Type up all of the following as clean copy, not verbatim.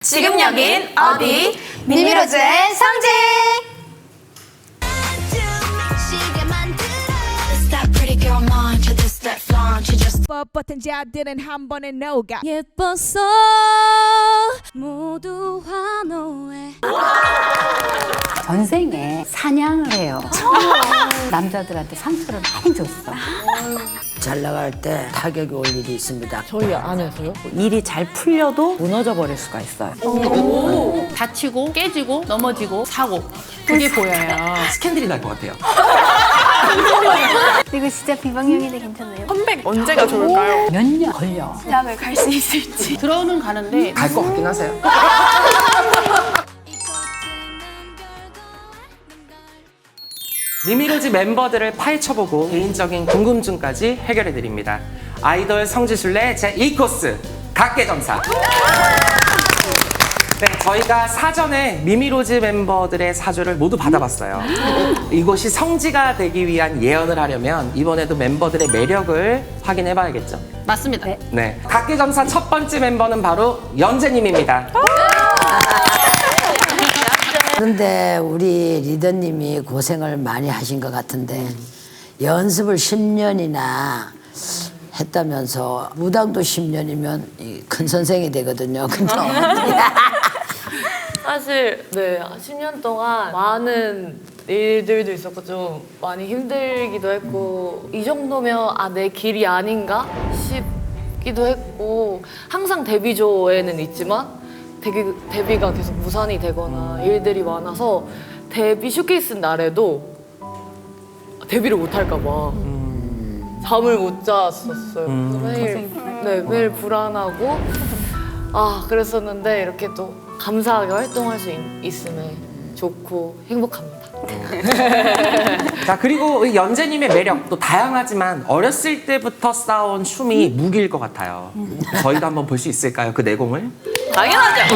지금 여긴 어디? 미미로즈의 성지! 뻣뻣한 자들은 한 번에 녹아 예뻤어 모두 환호해. 전생에 사냥을 해요. 남자들한테 상처를 많이 줬어. 잘 나갈 때 타격이 올 일이 있습니다. 저희 안에서요? 일이 잘 풀려도 무너져 버릴 수가 있어요. 다치고 깨지고 넘어지고 사고 그게 보여요. 스캔들이 날 것 같아요. 이거 진짜 비방용인데 괜찮나요? 컴백 언제가 좋을까요? 몇 년 걸려. 대학을 갈 수 있을지. 들어는 가는데 갈 것 같긴 하세요. 미미로즈 멤버들을 파헤쳐보고 개인적인 궁금증까지 해결해드립니다. 아이돌 성지순례 제2코스 각계점사. 네, 저희가 사전에 미미로즈 멤버들의 사주를 모두 받아봤어요. 이곳이 성지가 되기 위한 예언을 하려면 이번에도 멤버들의 매력을 확인해봐야겠죠. 맞습니다. 네, 각계점사 첫 번째 멤버는 바로 연재님입니다. 그런데 우리 리더님이 고생을 많이 하신 것 같은데 연습을 10년이나 했다면서 무당도 10년이면 큰 선생이 되거든요. 근데 사실 네 10년 동안 많은 일들도 있었고 좀 많이 힘들기도 했고 이 정도면 아 내 길이 아닌가 싶기도 했고 항상 데뷔조에는 있지만 데뷔가 계속 무산이 되거나 일들이 많아서 데뷔 쇼케이스 날에도 데뷔를 못 할까 봐 잠을 못 잤었어요. 매일 불안하고 그랬었는데 이렇게 또 감사하게 활동할 수 있음에 좋고 행복합니다. 자, 그리고 이 연재님의 매력 또 다양하지만 어렸을 때부터 쌓아온 춤이 무기일 것 같아요. 저희도 한번 볼 수 있을까요? 그 내공을? 당연하죠.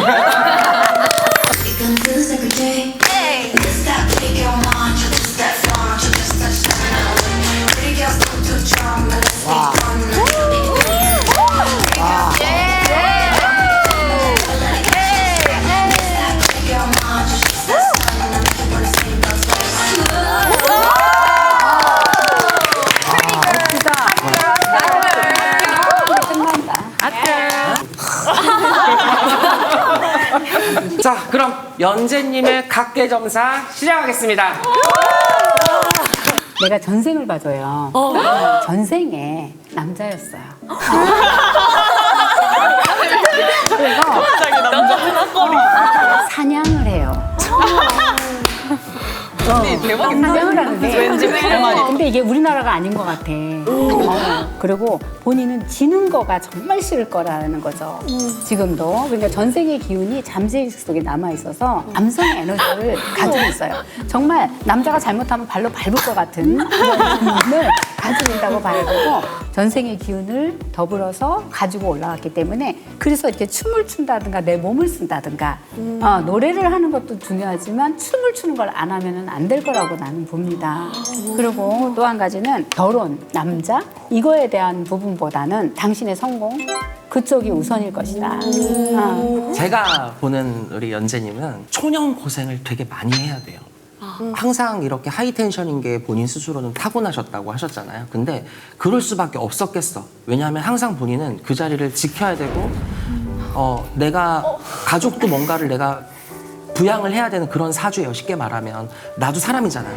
자, 그럼 연재님의 각계점사 시작하겠습니다. 내가 전생을 봐줘요. 전생에 남자였어요. 그래서 사냥을 해요. 사냥을 하는데 왠지 근데 이게 우리나라가 아닌 것 같아. 그리고 본인은 지는 거가 정말 싫을 거라는 거죠. 지금도. 그러니까 전생의 기운이 잠재의식 속에 남아있어서 남성의 에너지를 가지고 있어요. 정말 남자가 잘못하면 발로 밟을 것 같은 그런 기운을 가지고 있다고 봐야 되고 전생의 기운을 더불어서 가지고 올라왔기 때문에 그래서 이렇게 춤을 춘다든가 내 몸을 쓴다든가 노래를 하는 것도 중요하지만 춤을 추는 걸 안 하면 안 될 거라고 나는 봅니다. 그리고 또 한 가지는 결혼, 남자 이거에 대한 부분보다는 당신의 성공 그쪽이 우선일 것이다. 제가 보는 우리 연재님은 초년 고생을 되게 많이 해야 돼요. 항상 이렇게 하이텐션인 게 본인 스스로는 타고나셨다고 하셨잖아요. 근데 그럴 수밖에 없었겠어. 왜냐하면 항상 본인은 그 자리를 지켜야 되고 내가 가족도 뭔가를 내가 부양을 해야 되는 그런 사주예요. 쉽게 말하면 나도 사람이잖아요.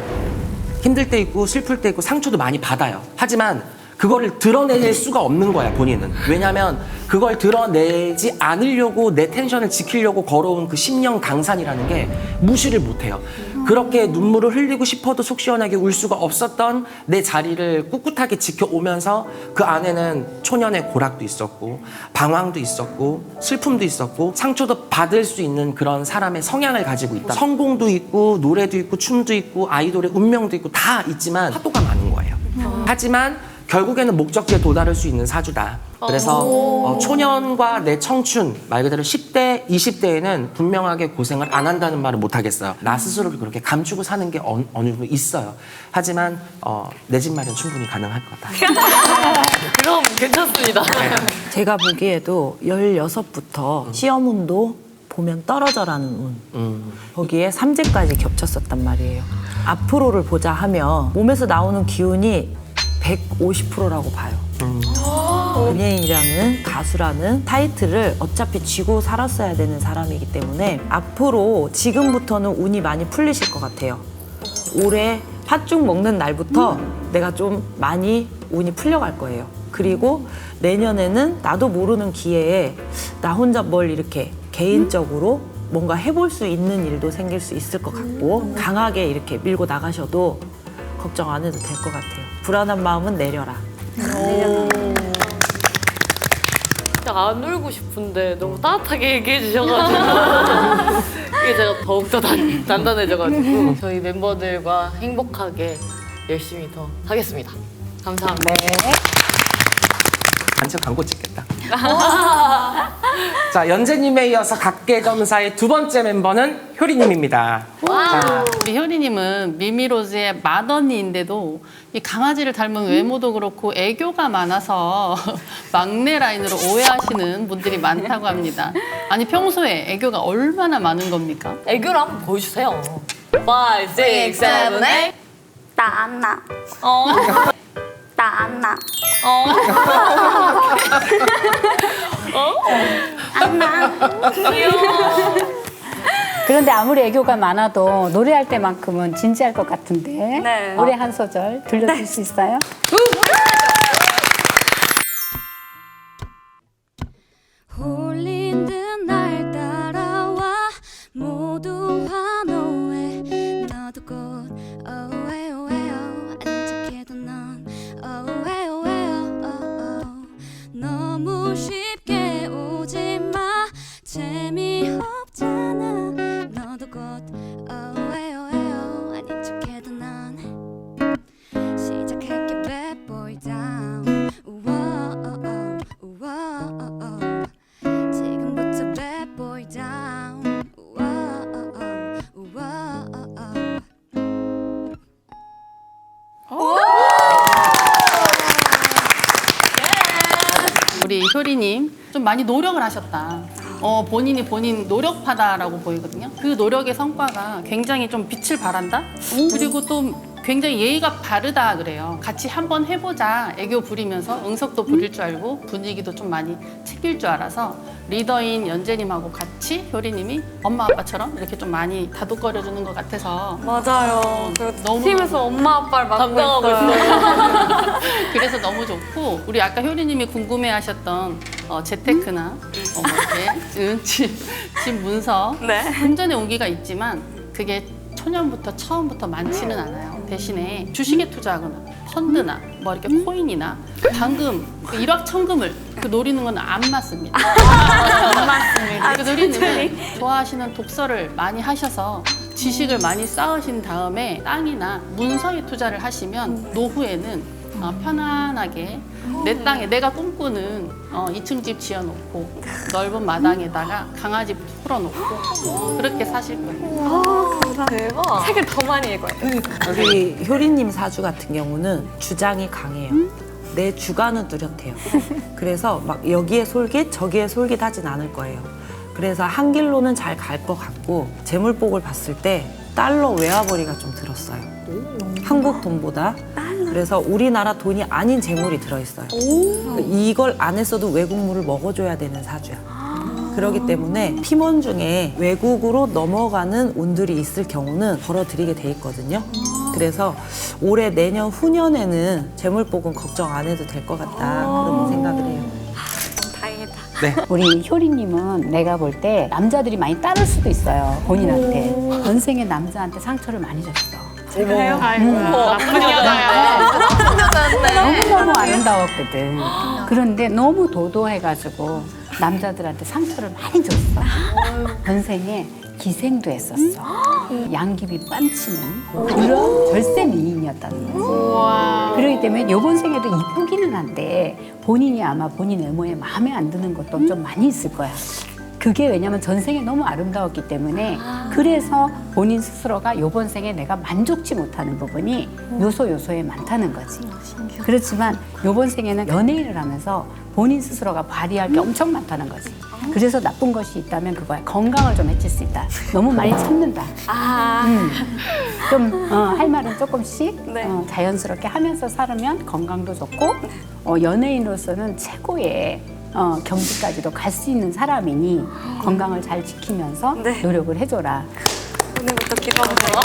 힘들 때 있고 슬플 때 있고 상처도 많이 받아요. 하지만 그거를 드러낼 수가 없는 거야, 본인은. 왜냐면 그걸 드러내지 않으려고 내 텐션을 지키려고 걸어온 그 10년 강산이라는 게 무시를 못해요. 그렇게 눈물을 흘리고 싶어도 속 시원하게 울 수가 없었던 내 자리를 꿋꿋하게 지켜오면서 그 안에는 초년의 고락도 있었고 방황도 있었고 슬픔도 있었고 상처도 받을 수 있는 그런 사람의 성향을 가지고 있다. 성공도 있고 노래도 있고 춤도 있고 아이돌의 운명도 있고 다 있지만 파도가 많은 거예요. 하지만 결국에는 목적지에 도달할 수 있는 사주다. 그래서 초년과 내 청춘, 말 그대로 10대, 20대에는 분명하게 고생을 안 한다는 말을 못 하겠어요. 나 스스로를 그렇게 감추고 사는 게 어느 정도 있어요. 하지만 내 집 마련 충분히 가능할 것 같아요. 그럼 괜찮습니다. 제가 보기에도 16부터 시어문도 보면 떨어져라는 운. 거기에 삼재까지 겹쳤었단 말이에요. 앞으로를 보자 하면 몸에서 나오는 기운이 150%라고 봐요. 연예인이라는 가수라는 타이틀을 어차피 쥐고 살았어야 되는 사람이기 때문에 앞으로 지금부터는 운이 많이 풀리실 것 같아요. 올해 팥죽 먹는 날부터 내가 좀 많이 운이 풀려갈 거예요. 그리고 내년에는 나도 모르는 기회에 나 혼자 뭘 이렇게 개인적으로 뭔가 해볼 수 있는 일도 생길 수 있을 것 같고 강하게 이렇게 밀고 나가셔도 걱정 안 해도 될 것 같아요. 불안한 마음은 내려라. 진짜 안 울고 싶은데 너무 따뜻하게 얘기해 주셔가지고 이게 제가 더욱더 단단해져가지고 저희 멤버들과 행복하게 열심히 더 하겠습니다. 감사합니다. 단체 광고 찍겠다. 자, 연재님에 이어서 각계점사의 두 번째 멤버는 효리님입니다. 자, 우리 효리님은 미미로즈의 맏언니인데도 이 강아지를 닮은 외모도 그렇고 애교가 많아서 막내 라인으로 오해하시는 분들이 많다고 합니다. 아니 평소에 애교가 얼마나 많은 겁니까? 애교를 한번 보여주세요. 5, 6, 7, 8 나 안나. 나 안나. 그런데 아무리 애교가 많아도 노래할 때만큼은 진지할 것 같은데 네. 노래 한 소절 들려줄 수 있어요? 홀린 듯 날 따라와 모두 환호해 너도 곧 away away 아닌 척해도 넌 away away 너무 쉽게 오지 마 재미없잖아 너도 곧 away away 아닌 척해도 넌 시작할게 bad boy down 우와 우와 지금부터 bad boy down 우와 우와 우리 효리님 좀 많이 노력을 하셨다. 본인이 본인 노력파다라고 보이거든요. 그 노력의 성과가 굉장히 좀 빛을 발한다. 그리고 또 굉장히 예의가 바르다 그래요. 같이 한번 해보자 애교 부리면서 응석도 부릴 줄 알고 분위기도 좀 많이 챙길 줄 알아서 리더인 연재님하고 같이 효리님이 엄마 아빠처럼 이렇게 좀 많이 다독거려주는 것 같아서 맞아요. 너무 팀에서 엄마 아빠를 맡고 담당하고 있어요. 그래서 너무 좋고 우리 아까 효리님이 궁금해하셨던 재테크나 뭐 이렇게 집 문서 네. 금전의 온기가 있지만 그게 초년부터 처음부터 많지는 않아요. 대신에 주식에 투자하거나 펀드나 뭐 이렇게 코인이나 당금, 그 일확천금을 그 노리는 건 안 맞습니다. 안 맞습니다. 그 노리는 좋아하시는 독서를 많이 하셔서 지식을 많이 쌓으신 다음에 땅이나 문서에 투자를 하시면 노후에는 편안하게 내 땅에 내가 꿈꾸는 2층 집 지어놓고 넓은 마당에다가 강아지 풀어놓고 그렇게 사실 거예요. 대박. 책을 더 많이 읽어요. 우리 효리님 사주 같은 경우는 주장이 강해요. 내 주관은 뚜렷해요. 그래서 막 여기에 솔깃 저기에 솔깃 하진 않을 거예요. 그래서 한 길로는 잘 갈 것 같고 재물복을 봤을 때 달러 외화벌이가 좀 들었어요. 한국 돈보다. 그래서 우리나라 돈이 아닌 재물이 들어있어요. 이걸 안 했어도 외국물을 먹어줘야 되는 사주야. 그렇기 때문에 팀원 중에 외국으로 넘어가는 운들이 있을 경우는 벌어들이게 돼 있거든요. 그래서 올해 내년 후년에는 재물복은 걱정 안 해도 될 것 같다 그런 생각을 해요. 다행이다. 우리 효리님은 내가 볼 때 남자들이 많이 따를 수도 있어요 본인한테. 전생에 남자한테 상처를 많이 줬어. 그래요? 나쁜 여자야. 너무너무 아름다웠거든. 그런데 너무 도도해가지고 남자들한테 상처를 많이 줬어. 전생에 기생도 했었어. 양귀비 빤치는 그런 절세 미인이었다는 거지. 그렇기 때문에 이번 생에도 이쁘기는 한데 본인이 아마 본인 외모에 마음에 안 드는 것도 좀 많이 있을 거야. 그게 왜냐면 전생에 너무 아름다웠기 때문에 그래서 본인 스스로가 이번 생에 내가 만족치 못하는 부분이 요소요소에 많다는 거지. 그렇지만 이번 생에는 연예인을 하면서 본인 스스로가 발휘할 게 엄청 많다는 거지. 그래서 나쁜 것이 있다면 그거야. 건강을 좀 해칠 수 있다. 너무 많이 참는다. 좀 할 말은 조금씩 자연스럽게 하면서 살으면 건강도 좋고 연예인으로서는 최고의 경지까지도 갈 수 있는 사람이니 건강을 잘 지키면서 노력을 해줘라. 오늘부터 기도하세요.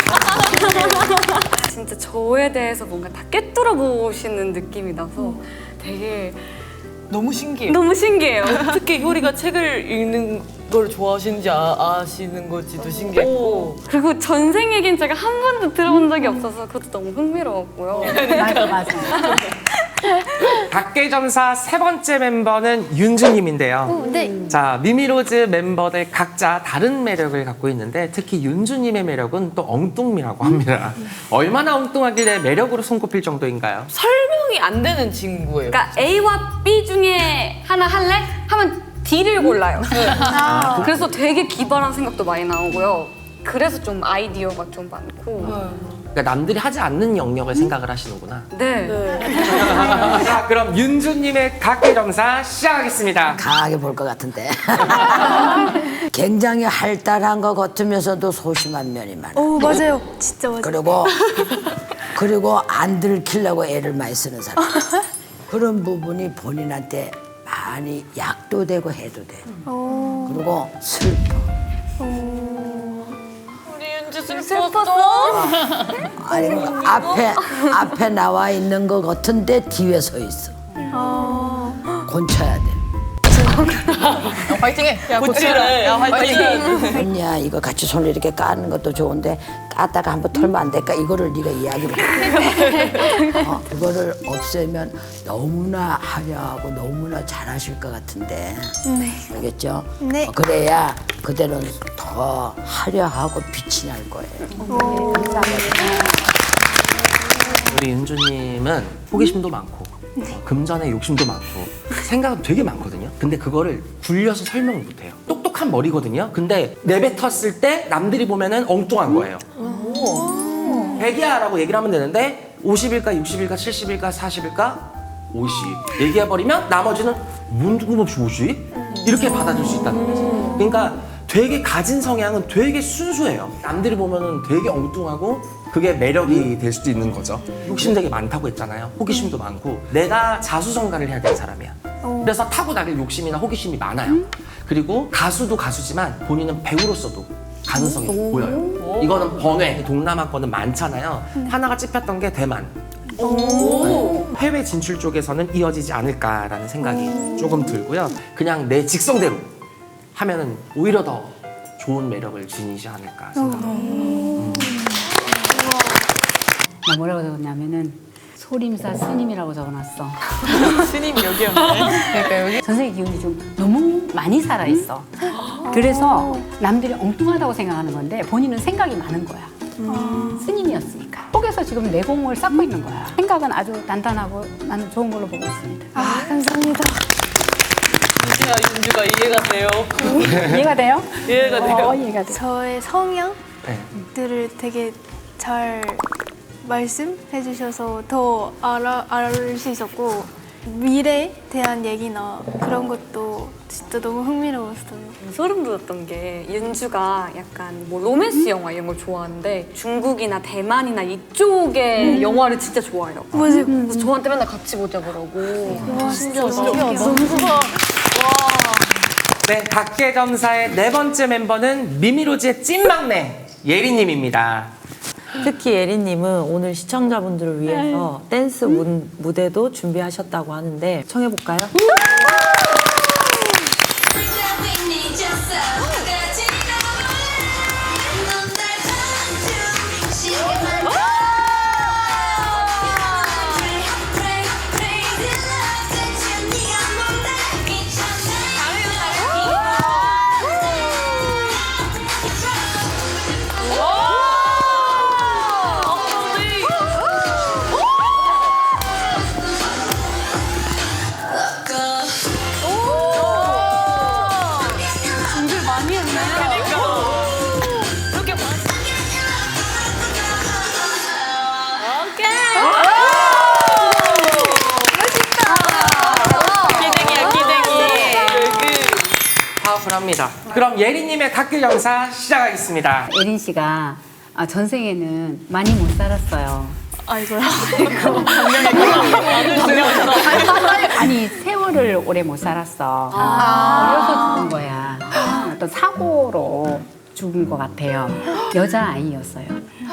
진짜 저에 대해서 뭔가 다 꿰뚫어 보시는 느낌이 나서 되게 너무 신기해요. 너무 신기해요. 어떻게 효리가 책을 읽는 걸 좋아하시는지 아시는 건지도 신기했고. 그리고 전생 얘기는 제가 한 번도 들어본 적이 없어서 그것도 너무 흥미로웠고요. 맞아. 각계점사 세 번째 멤버는 윤주님인데요. 네. 자, 미미로즈 멤버들 각자 다른 매력을 갖고 있는데 특히 윤주님의 매력은 또 엉뚱미라고 합니다. 얼마나 엉뚱하길래 매력으로 손꼽힐 정도인가요? 설명이 안 되는 친구예요. 그러니까 A와 B 중에 하나 할래? 하면 D를 골라요. 그래서 되게 기발한 생각도 많이 나오고요. 그래서 좀 아이디어가 좀 많고. 그러니까 남들이 하지 않는 영역을 생각을 하시는구나. 네. 자, 그럼 윤주님의 각계점사 시작하겠습니다. 강하게 볼 것 같은데. 굉장히 활달한 것 같으면서도 소심한 면이 많아. 오, 맞아요. 진짜 맞아요. 그리고 안 들키려고 애를 많이 쓰는 사람. 그런 부분이 본인한테 많이 약도 되고 해도 돼. 그리고 슬퍼. 우리 윤주 슬펐어? 아니 앞에 나와 있는 것 같은데 뒤에 서 있어. 곤쳐야 돼. 파이팅해. 야, 고치래. 야, 파이팅. 언니야 이거 같이 손을 이렇게 까는 것도 좋은데 깠다가 한번 털면 안 될까? 이거를 네가 이야기를 해. 그거를 없애면 너무나 화려하고 너무나 잘하실 것 같은데. 네. 알겠죠? 네. 그래야 그대는 더 화려하고 빛이 날 거예요. 우리 윤주님은 호기심도 많고 금전에 욕심도 많고 생각은 되게 많거든요. 근데 그거를 굴려서 설명을 못해요. 똑똑한 머리거든요. 근데 내뱉었을 때 남들이 보면은 엉뚱한 거예요. 100이야라고 얘기를 하면 되는데 50일까 60일까 70일까 40일까 50 얘기해버리면 나머지는 뭔 뜬금없이 50? 이렇게 받아줄 수 있다는 거죠. 그러니까 되게 가진 성향은 되게 순수해요. 남들이 보면은 되게 엉뚱하고 그게 매력이 될 수도 있는 거죠. 욕심 되게 많다고 했잖아요. 호기심도 많고 내가 자수성가를 해야 되는 사람이야. 그래서 타고나길 욕심이나 호기심이 많아요. 그리고 가수도 가수지만 본인은 배우로서도 가능성이 보여요. 이거는 번외, 동남아권은 많잖아요. 하나가 찝혔던 게 대만. 해외 진출 쪽에서는 이어지지 않을까라는 생각이 조금 들고요. 그냥 내 직성대로 하면은 오히려 더 좋은 매력을 지니지 않을까 생각합니다. 나 뭐라고 적었냐면은 소림사 스님이라고 적어놨어. 스님 여기였네. 그러니까 여기. 전생의 기운이 좀 너무 많이 살아있어. 그래서 남들이 엉뚱하다고 생각하는 건데 본인은 생각이 많은 거야. 스님이었으니까. 속에서 지금 내공을 쌓고 있는 거야. 생각은 아주 단단하고 나는 좋은 걸로 보고 있습니다. 감사합니다. 윤주야, 윤주가 이해가 돼요. 이해가 돼요? 이해가 돼요. 이해가 돼. 저의 네. 성향들을 되게 잘 말씀해 주셔서 더 알 수 있었고 미래에 대한 얘기나 그런 것도 진짜 너무 흥미로웠어요. 소름 돋았던 게 윤주가 약간 뭐 로맨스 영화 이런 걸 좋아하는데 중국이나 대만이나 이쪽의 영화를 진짜 좋아해요. 맞아요. 그래서 저한테 맨날 같이 보자 그러고. 와, 진짜 너무 좋다. 네, 각계점사의 네 번째 멤버는 미미로즈의 찐막내 예리님입니다. 특히 예리님은 오늘 시청자분들을 위해서 댄스 무대도 준비하셨다고 하는데 청해볼까요? 합니다. 그럼 예린님의 각계정사 시작하겠습니다. 예린 씨가 전생에는 많이 못 살았어요. 아이고야. 아니 세월을 오래 못 살았어. 어려서 죽은 거야. 어떤 사고로 죽은 것 같아요. 여자아이였어요.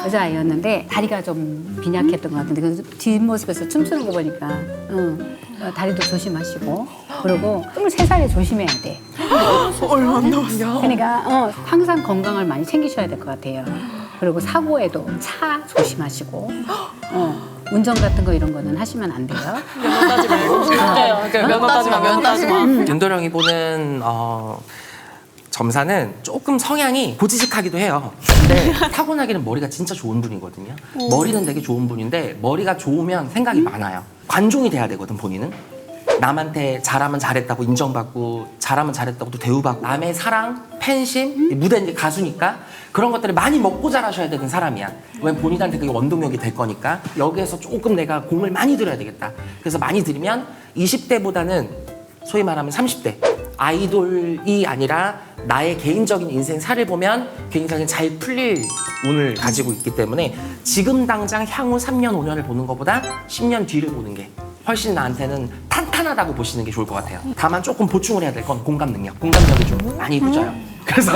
여자아이였는데 다리가 좀 빈약했던 것 같은데 그 뒷모습에서 춤추는 거 보니까 다리도 조심하시고 그리고 23살에 조심해야 돼. 얼마 안 남았어. 그러니까 항상 건강을 많이 챙기셔야 될 것 같아요. 그리고 사고에도 차 조심하시고 운전 같은 거 이런 거는 하시면 안 돼요. 면허 따지 말고. 면허 따지 마, 면허 따지 마. 윤도령이 보는 점사는 조금 성향이 고지식하기도 해요. 근데 타고나기는 머리가 진짜 좋은 분이거든요. 머리는 되게 좋은 분인데 머리가 좋으면 생각이 많아요. 관종이 돼야 되거든, 본인은. 남한테 잘하면 잘했다고 인정받고 잘하면 잘했다고 또 대우받고 남의 사랑, 팬심, 무대 이제 가수니까 그런 것들을 많이 먹고 자라셔야 되는 사람이야. 왜냐면 본인한테 그게 원동력이 될 거니까 여기에서 조금 내가 공을 많이 들여야 되겠다. 그래서 많이 들이면 20대보다는 소위 말하면 30대 아이돌이 아니라 나의 개인적인 인생 살을 보면 굉장히 잘 풀릴 운을 가지고 있기 때문에 지금 당장 향후 3년, 5년을 보는 것보다 10년 뒤를 보는 게 훨씬 나한테는 탄탄하다고 보시는 게 좋을 것 같아요. 다만 조금 보충을 해야 될 건 공감 능력. 공감력이 좀 많이 부져요. 그래서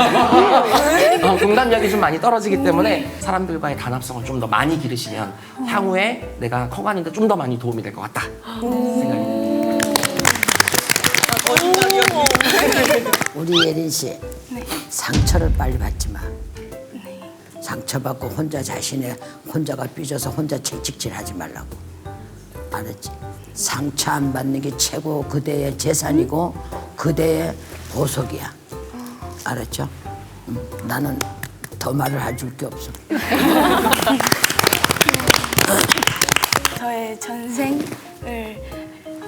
공감력이 좀 많이 떨어지기 때문에 사람들과의 단합성을 좀 더 많이 기르시면 향후에 내가 커가는데 좀 더 많이 도움이 될 것 같다 생각이 우리 예린 씨 상처를 빨리 받지 마. 상처받고 혼자가 삐져서 혼자 채찍질하지 말라고. 알았지? 상처 안 받는 게 최고 그대의 재산이고 그대의 보석이야. 알았죠? 나는 더 말을 해줄 게 없어. 저의 전생을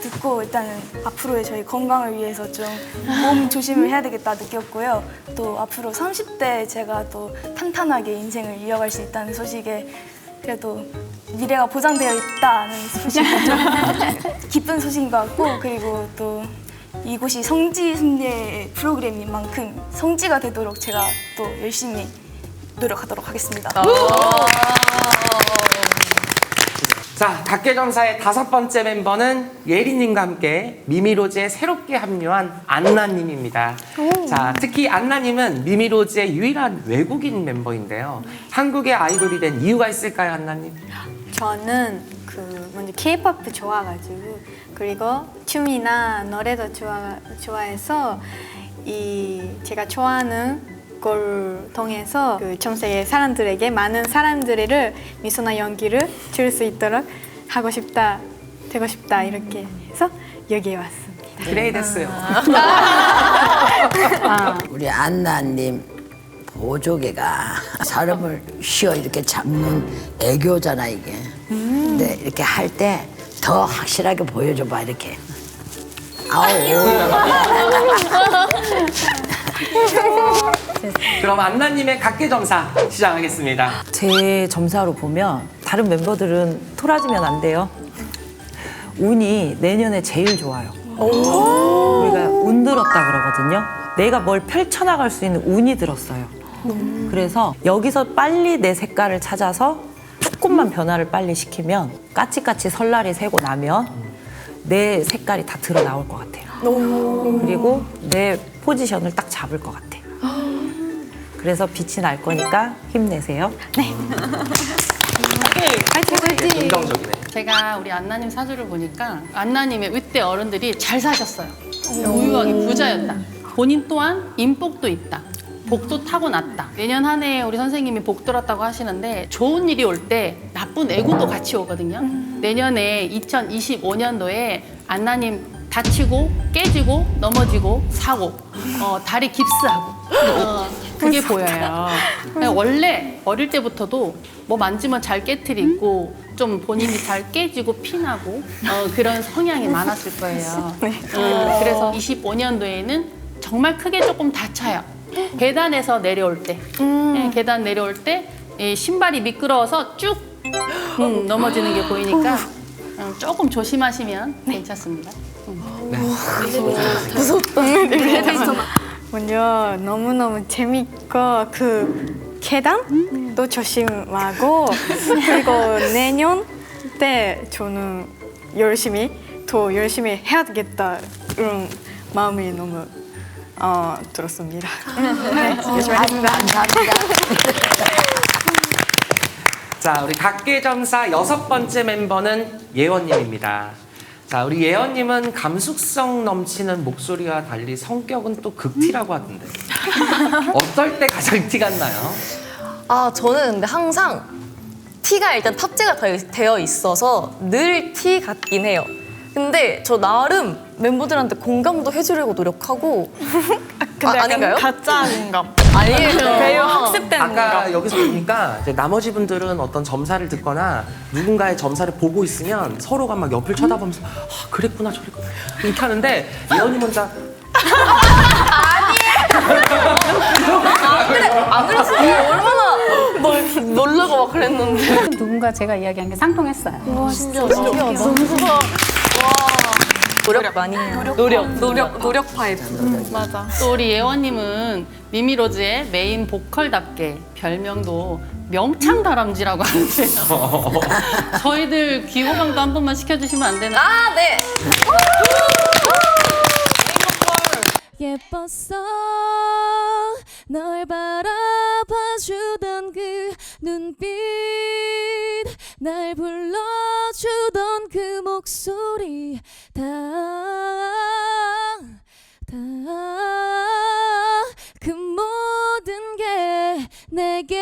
듣고 일단은 앞으로의 저희 건강을 위해서 좀 몸 조심을 해야 되겠다 느꼈고요. 또 앞으로 30대 제가 또 탄탄하게 인생을 이어갈 수 있다는 소식에 그래도 미래가 보장되어 있다는 소식이 좀 기쁜 소식인 것 같고 그리고 또 이곳이 성지 순례 프로그램인 만큼 성지가 되도록 제가 또 열심히 노력하도록 하겠습니다. 자, 각계점사의 5번째 멤버는 예린님과 함께 미미로즈에 새롭게 합류한 안나님입니다. 자, 특히 안나님은 미미로즈의 유일한 외국인 멤버인데요. 한국의 아이돌이 된 이유가 있을까요, 안나님? 저는 먼저 K-팝도 좋아가지고 그리고 춤이나 노래도 좋아해서 제가 좋아하는 걸 통해서 전 세계 사람들에게 많은 사람들을 미소나 연기를 줄 수 있도록 되고 싶다 이렇게 해서 여기에 왔습니다. 그레이 됐어요. 우리 안나님 보조개가 사람을 휘어 이렇게 잡는 애교잖아 이게. 근데 이렇게 할 때 더 확실하게 보여줘봐 이렇게. 아우. 그럼 안나님의 각계점사 시작하겠습니다. 제 점사로 보면 다른 멤버들은 토라지면 안 돼요. 운이 내년에 제일 좋아요. 우리가 운 들었다 그러거든요. 내가 뭘 펼쳐나갈 수 있는 운이 들었어요. 그래서 여기서 빨리 내 색깔을 찾아서 조금만 변화를 빨리 시키면 까치까치 설날이 새고 나면 내 색깔이 다 드러나올 것 같아요. 그리고 내 포지션을 딱 잡을 것 같아요. 그래서 빛이 날 거니까 힘내세요. 네. 긍정적이네. 제가 우리 안나님 사주를 보니까 안나님의 윗대 어른들이 잘 사셨어요. 우유하게 부자였다. 본인 또한 인복도 있다. 복도 타고났다. 내년 한 해 우리 선생님이 복 들었다고 하시는데 좋은 일이 올 때 나쁜 애고도 같이 오거든요. 내년에 2025년도에 안나님 다치고 깨지고 넘어지고 사고 다리 깁스하고 그게 보여요. 원래 어릴 때부터도 뭐 만지면 잘 깨트리고 좀 본인이 잘 깨지고 피나고 그런 성향이 많았을 거예요. 그래서 25년도에는 정말 크게 조금 다쳐요. 계단에서 내려올 때, 계단 내려올 때 신발이 미끄러워서 쭉 넘어지는 게 보이니까 조금 조심하시면 괜찮습니다. 네. 먼저 너무너무 재밌고 그 계단도 조심하고 그리고 내년 때 저는 더 열심히 해야겠다 이런 마음이 너무 들었습니다. 네, 열심히 하겠습니다. 자, 우리 각계점사 6번째 멤버는 예원님입니다. 자, 우리 예원님은 감수성 넘치는 목소리와 달리 성격은 또 극티라고 하던데. 어떨 때 가장 티가 나요? 저는 근데 항상 티가 일단 탑재가 되어 있어서 늘 티 같긴 해요. 근데 저 나름 멤버들한테 공감도 해주려고 노력하고 아닌가요? 가짜 공감. 아니에요. 배우 학습된 아까 공감. 여기서 보니까 이제 나머지 분들은 어떤 점사를 듣거나 누군가의 점사를 보고 있으면 서로가 막 옆을 쳐다보면서 그랬구나 저랬구나 이렇게 하는데 예원님 혼자 안 그랬어요. 얼마나 놀라고 막 그랬는데. 누군가 제가 이야기한 게 상통했어요. 노력 많이 해요. 노력 파이브. 맞아. 또 우리 예원님은 미미로즈의 메인 보컬답게 별명도 명창다람쥐라고 하는데요. 저희들 귀호강도 한 번만 시켜주시면 안 되나요? 네. 예뻤어 널 바라봐주던 그 눈빛 날 불러주던 그 목소리 다 그 모든 게 내겐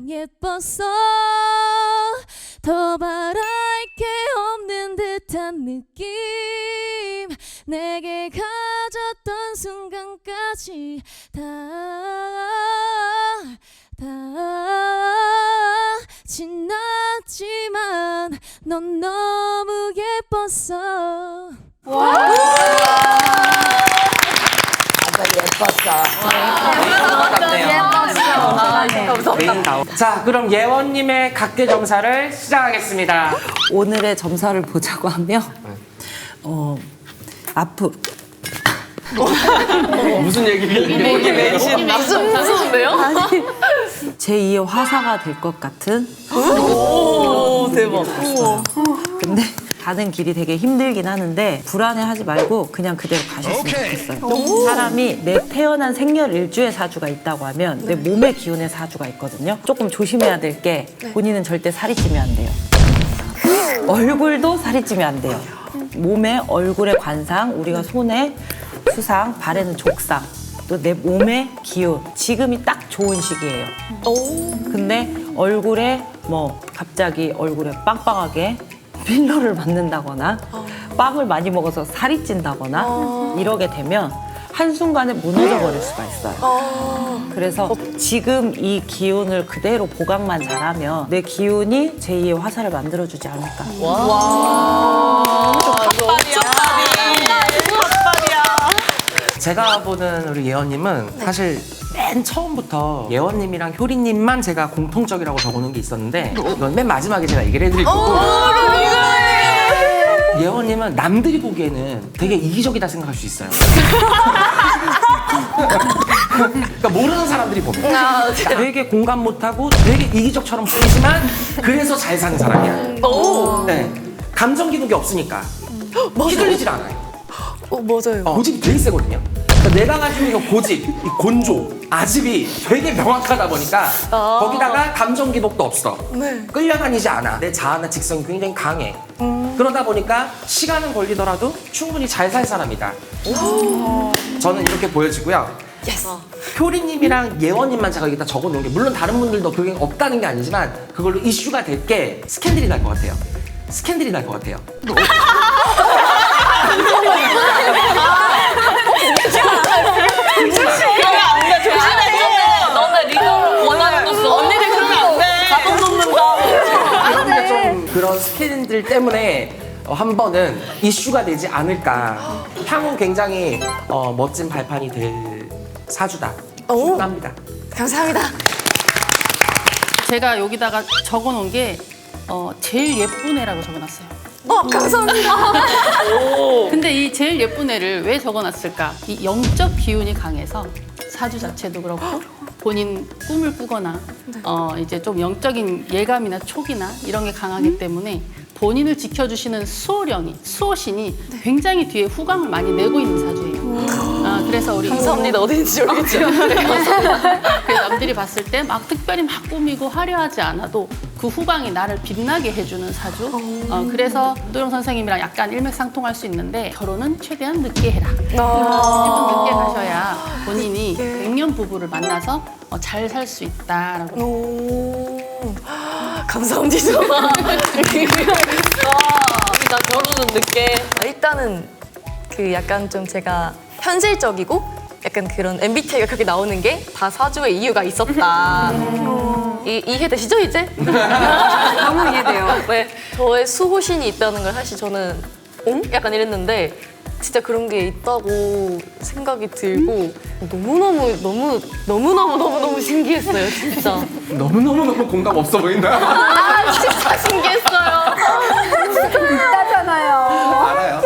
예뻤어 더 바랄 게 없는 듯한 느낌 내게 가졌던 순간까지 다 지났지만 넌 너무 예뻤어. 자, 그럼 예원님의 각계점사를 시작하겠습니다. 오늘의 점사를 보자고 하면 앞으로 무슨 얘기를? 무서운데요? 제2의 화사가 될 것 같은 오, 대박. 근데 가는 길이 되게 힘들긴 하는데 불안해하지 말고 그냥 그대로 가셨으면 좋겠어요. 사람이 내 태어난 생년 일주의 사주가 있다고 하면 내 몸의 기운의 사주가 있거든요. 조금 조심해야 될 게 본인은 절대 살이 찌면 안 돼요. 얼굴도 살이 찌면 안 돼요. 몸에 얼굴의 관상, 우리가 손에 수상, 발에는 족상, 또 내 몸의 기운. 지금이 딱 좋은 시기예요. 근데 얼굴에 뭐 갑자기 얼굴에 빵빵하게 필러를 맞는다거나 빵을 많이 먹어서 살이 찐다거나 이러게 되면 한순간에 무너져 버릴 수가 있어요. 그래서 지금 이 기운을 그대로 보강만 잘하면 내 기운이 제2의 화살을 만들어주지 않을까. 제가 보는 우리 예원님은 사실 맨 처음부터 예원님이랑 효리님만 제가 공통적이라고 적어놓은 게 있었는데 이건 맨 마지막에 제가 얘기를 해드릴 거고 예원님은 남들이 보기에는 되게 이기적이다 생각할 수 있어요. 그러니까 모르는 사람들이 보면 되게 공감 못하고 되게 이기적처럼 보이지만 그래서 잘 사는 사람이야. 네. 감정 기복이 없으니까 휘둘리질 않아요. 맞아요. 고집이 되게 세거든요. 그러니까 내가 가지고 있는 고집, 이 곤조, 아집이 되게 명확하다 보니까 거기다가 감정 기복도 없어. 끌려다니지 않아. 내 자아나 직성이 굉장히 강해. 그러다 보니까 시간은 걸리더라도 충분히 잘 살 사람이다. 저는 이렇게 보여지고요. 효리님이랑 예원님만 제가 여기다 적어놓은 게 물론 다른 분들도 그게 없다는 게 아니지만 그걸로 이슈가 될 게 스캔들이 날 것 같아요. 스캔들이 날 것 같아요. 너네 리더 원하는 거 써. 언니들 그러면 안 돼. 가동 놓는다. 근데 좀 그런 스캔들 때문에 한 번은 이슈가 되지 않을까. 향후 굉장히 멋진 발판이 될 사주다. 합니다. 감사합니다. 제가 여기다가 적어놓은 게 제일 예쁜 애라고 적어놨어요. 감사합니다. 근데 이 제일 예쁜 애를 왜 적어놨을까? 이 영적 기운이 강해서 사주 자체도 그렇고 본인 꿈을 꾸거나 이제 좀 영적인 예감이나 촉이나 이런 게 강하기 때문에 본인을 지켜주시는 수호신이 굉장히 뒤에 후광을 많이 내고 있는 사주예요. 그래서 우리 감사합니다. 어딘지 모르겠죠. 그래서 남들이 봤을 때 막 특별히 막 꾸미고 화려하지 않아도 그 후광이 나를 빛나게 해주는 사주. 그래서 도영 선생님이랑 약간 일맥상통할 수 있는데 결혼은 최대한 늦게 해라. 10분 늦게 가셔야 본인이 100년 부부를 만나서 잘 살 수 있다라고. 감사합니다. 나 결혼은 늦게. 일단은 그 약간 좀 제가 현실적이고 약간 그런 MBTI가 그렇게 나오는 게 다 사주의 이유가 있었다. 이해되시죠 이제? 너무 이해돼요. 네, 저의 수호신이 있다는 걸 사실 저는 약간 이랬는데 진짜 그런 게 있다고 생각이 들고 너무너무 신기했어요 진짜. 너무 공감 없어 보인다. 진짜 신기했어요. 알아요.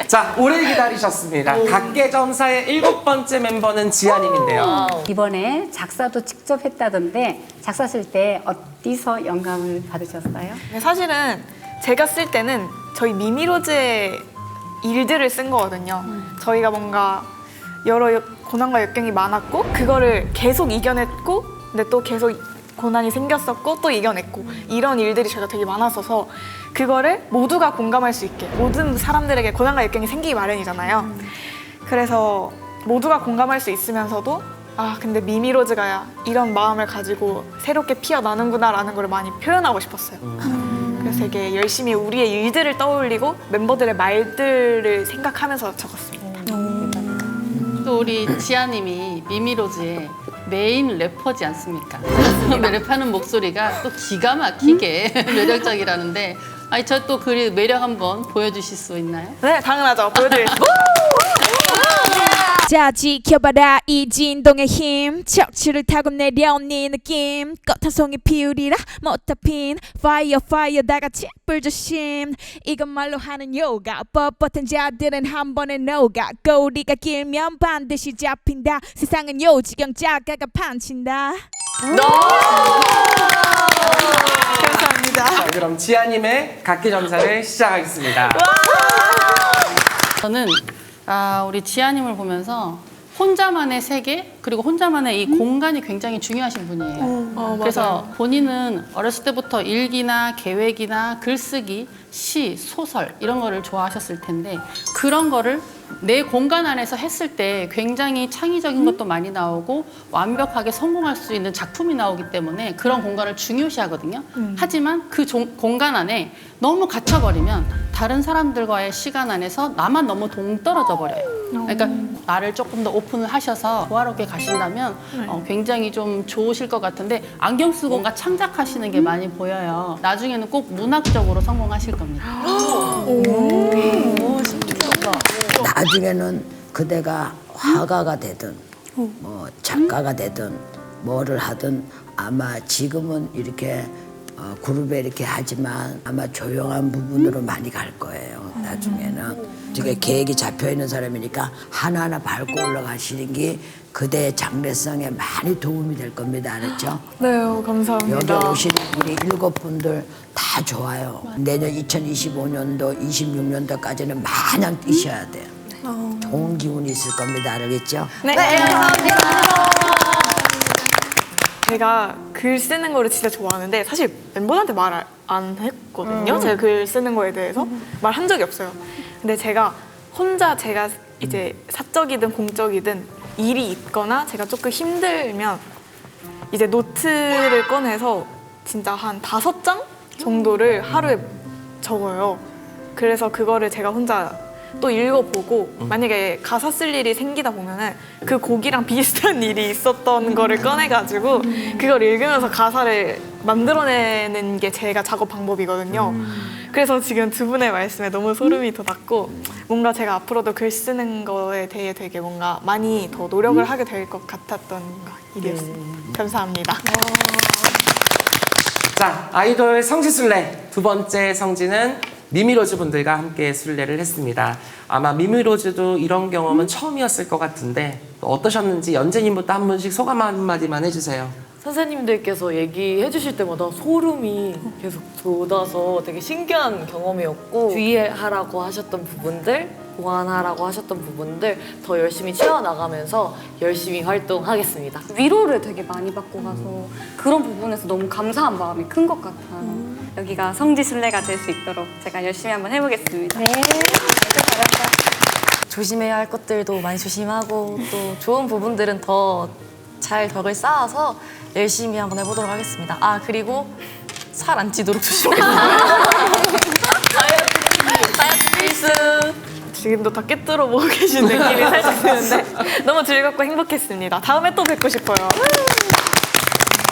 자, 오래 기다리셨습니다. 각계점사의 7번째 멤버는 지아님인데요. 이번에 작사도 직접 했다던데 작사 쓸 때 어디서 영감을 받으셨어요? 사실은 제가 쓸 때는 저희 미미로즈의 일들을 쓴 거거든요. 저희가 뭔가 여러 고난과 역경이 많았고 그거를 계속 이겨냈고 근데 또 계속 고난이 생겼었고 또 이겨냈고 이런 일들이 저희가 되게 많았어서 그거를 모두가 공감할 수 있게 모든 사람들에게 고난과 역경이 생기기 마련이잖아요. 그래서 모두가 공감할 수 있으면서도 아 근데 미미로즈가 이런 마음을 가지고 새롭게 피어나는구나 라는 걸 많이 표현하고 싶었어요. 그래서 되게 열심히 우리의 일들을 떠올리고 member들의 말들을 생각하면서 적었습니다. 또 우리 지아님이 미미로즈의 메인 래퍼지 않습니까? 랩하는 목소리가 또 기가 막히게 매력적이라는데 아니 저 또 그 매력 한번 보여주실 수 있나요? 네, 당연하죠. 보여드리겠습니다. 자 지켜봐라 이 진동의 힘 척추를 타고 내려온 네 느낌 꽃 한 송이 피우리라 못다 핀 파이어 다같이 불조심 이건 말로 하는 요가 뻣뻣한 자들은 한 번에 녹아 꼬리가 길면 반드시 잡힌다 세상은 요지경 작가가 판친다. 감사합니다. 자, 그럼 지아님의 각계점사를 시작하겠습니다. 저는 우리 지아님을 보면서 혼자만의 세계 그리고 혼자만의 이 공간이 굉장히 중요하신 분이에요. 그래서 본인은 어렸을 때부터 일기나 계획이나 글쓰기, 시, 소설 이런 거를 좋아하셨을 텐데 그런 거를 내 공간 안에서 했을 때 굉장히 창의적인 것도 많이 나오고 완벽하게 성공할 수 있는 작품이 나오기 때문에 그런 공간을 중요시하거든요. 하지만 그 공간 안에 너무 갇혀버리면 다른 사람들과의 시간 안에서 나만 너무 동떨어져 버려요. 그러니까 나를 조금 더 오픈을 하셔서 조화롭게 가신다면 굉장히 좀 좋으실 것 같은데 안경 쓰고 뭔가 창작하시는 게 많이 보여요. 나중에는 꼭 문학적으로 성공하실 겁니다. 나중에는 그대가 화가가 되든 뭐 작가가 되든 뭐를 하든 아마 지금은 이렇게 그룹에 이렇게 하지만 아마 조용한 부분으로 많이 갈 거예요. 나중에는 되게 계획이 잡혀 있는 사람이니까 하나하나 밟고 올라가시는 게 그대의 장래성에 많이 도움이 될 겁니다. 알았죠? 네, 감사합니다. 여기 오신 우리 7분들 다 좋아요. 내년 2025년도, 26년도까지는 마냥 뛰셔야 돼요. 좋은 기운이 있을 겁니다. 알겠죠? 네, 감사합니다. 제가 글 쓰는 거를 진짜 좋아하는데 사실 멤버들한테 말 안 했거든요. 제가 글 쓰는 거에 대해서 말한 적이 없어요. 근데 제가 혼자 제가 이제 사적이든 공적이든 일이 있거나 제가 조금 힘들면 이제 노트를 꺼내서 진짜 한 5장 정도를 하루에 적어요. 그래서 그거를 제가 혼자 또 읽어보고 만약에 가사 쓸 일이 생기다 보면은 그 곡이랑 비슷한 일이 있었던 거를 꺼내가지고 그걸 읽으면서 가사를 만들어내는 게 제가 작업 방법이거든요. 그래서 지금 두 분의 말씀에 너무 소름이 돋았고 뭔가 제가 앞으로도 글 쓰는 거에 대해 되게 뭔가 많이 더 노력을 하게 될 것 같았던 일이었습니다. 감사합니다. 자, 아이돌 성지순례 두 번째 성지는 미미로즈 분들과 함께 순례를 했습니다. 아마 미미로즈도 이런 경험은 처음이었을 것 같은데 또 어떠셨는지 연재님부터 한 분씩 소감 한마디만 해주세요. 선생님들께서 얘기해 주실 때마다 소름이 계속 돋아서 되게 신기한 경험이었고 주의하라고 하셨던 부분들, 보완하라고 하셨던 부분들 더 열심히 채워나가면서 열심히 활동하겠습니다. 위로를 되게 많이 받고 가서 그런 부분에서 너무 감사한 마음이 큰 것 같아요. 여기가 성지순례가 될 수 있도록 제가 열심히 한번 해보겠습니다. 조심해야 할 것들도 많이 조심하고 또 좋은 부분들은 더 잘 덕을 쌓아서 열심히 한번 해보도록 하겠습니다. 아 그리고 살 안 찌도록 조심하겠습니다. 다이어트 필수. 지금도 다 깨뜨려 보고 계신 느낌이 살짝 드는데 너무 즐겁고 행복했습니다. 다음에 또 뵙고 싶어요.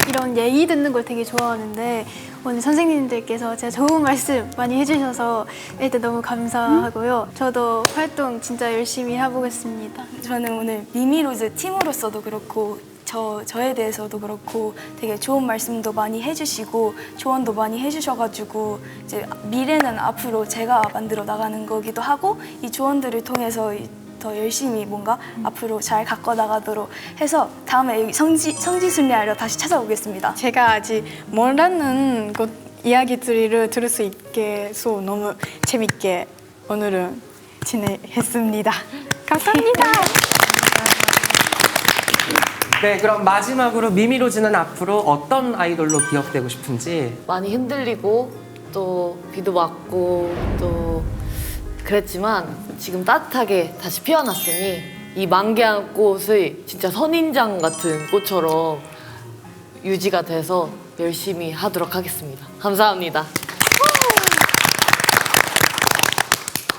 이런 얘기 듣는 걸 되게 좋아하는데 오늘 선생님들께서 제가 좋은 말씀 많이 해주셔서 일단 너무 감사하고요. 저도 활동 진짜 열심히 해보겠습니다. 저는 오늘 미미로즈 팀으로서도 그렇고 저에 대해서도 그렇고 되게 좋은 말씀도 많이 해주시고 조언도 많이 해주셔가지고 이제 미래는 앞으로 제가 만들어 나가는 거기도 하고 이 조언들을 통해서 더 열심히 뭔가 앞으로 잘 가꿔 나가도록 해서 다음에 여기 성지순례하러 다시 찾아오겠습니다. 제가 아직 모르는 것 이야기들을 들을 수 있게 해서 너무 재밌게 오늘은 진행했습니다. 감사합니다. 네, 그럼 마지막으로 미미로즈는 앞으로 어떤 아이돌로 기억되고 싶은지. 많이 흔들리고 또 비도 맞고 또 그랬지만 지금 따뜻하게 다시 피어났으니 이 만개한 꽃의 진짜 선인장 같은 꽃처럼 유지가 돼서 열심히 하도록 하겠습니다. 감사합니다.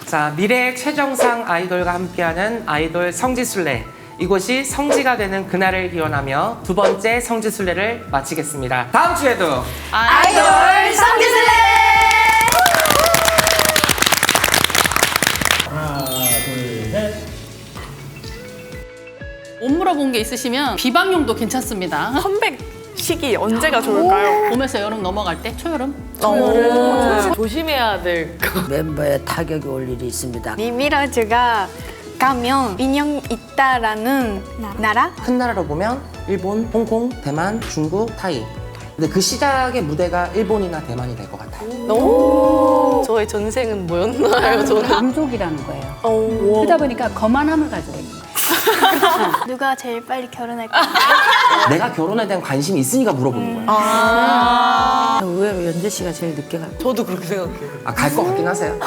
자, 미래의 최정상 아이돌과 함께하는 아이돌 성지순례. 이곳이 성지가 되는 그날을 기원하며 두 번째 성지순례를 마치겠습니다. 다음 주에도 아이돌 성지순례! 하나, 둘, 셋. 못 물어본 게 있으시면 비방용도 괜찮습니다. 컴백 시기 언제가 좋을까요? 봄에서 여름 넘어갈 때 초여름? 조심해야 될 거. 멤버에 타격이 올 일이 있습니다. 미미러즈가 가면 인형 있다라는 나라? 큰 나라로 보면 일본, 홍콩, 대만, 중국, 타이. 근데 그 시작의 무대가 일본이나 대만이 될 것 같아요. 저의 전생은 뭐였나요? 저는 감족이라는 거예요. 그러다 보니까 거만함을 가지고 있는 거예요. 누가 제일 빨리 결혼할까? 내가 결혼에 대한 관심이 있으니까 물어보는 거예요. 의외로 연재 씨가 제일 늦게 갈 거예요. 저도 그렇게 생각해요. 아, 갈 것 같긴 하세요.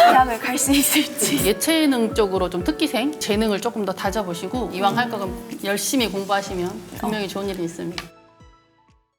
대학을 갈 수 있을지. 예체능 쪽으로 좀 특기생, 재능을 조금 더 다져보시고 이왕 할 거면 열심히 공부하시면 분명히 좋은 일이 있습니다.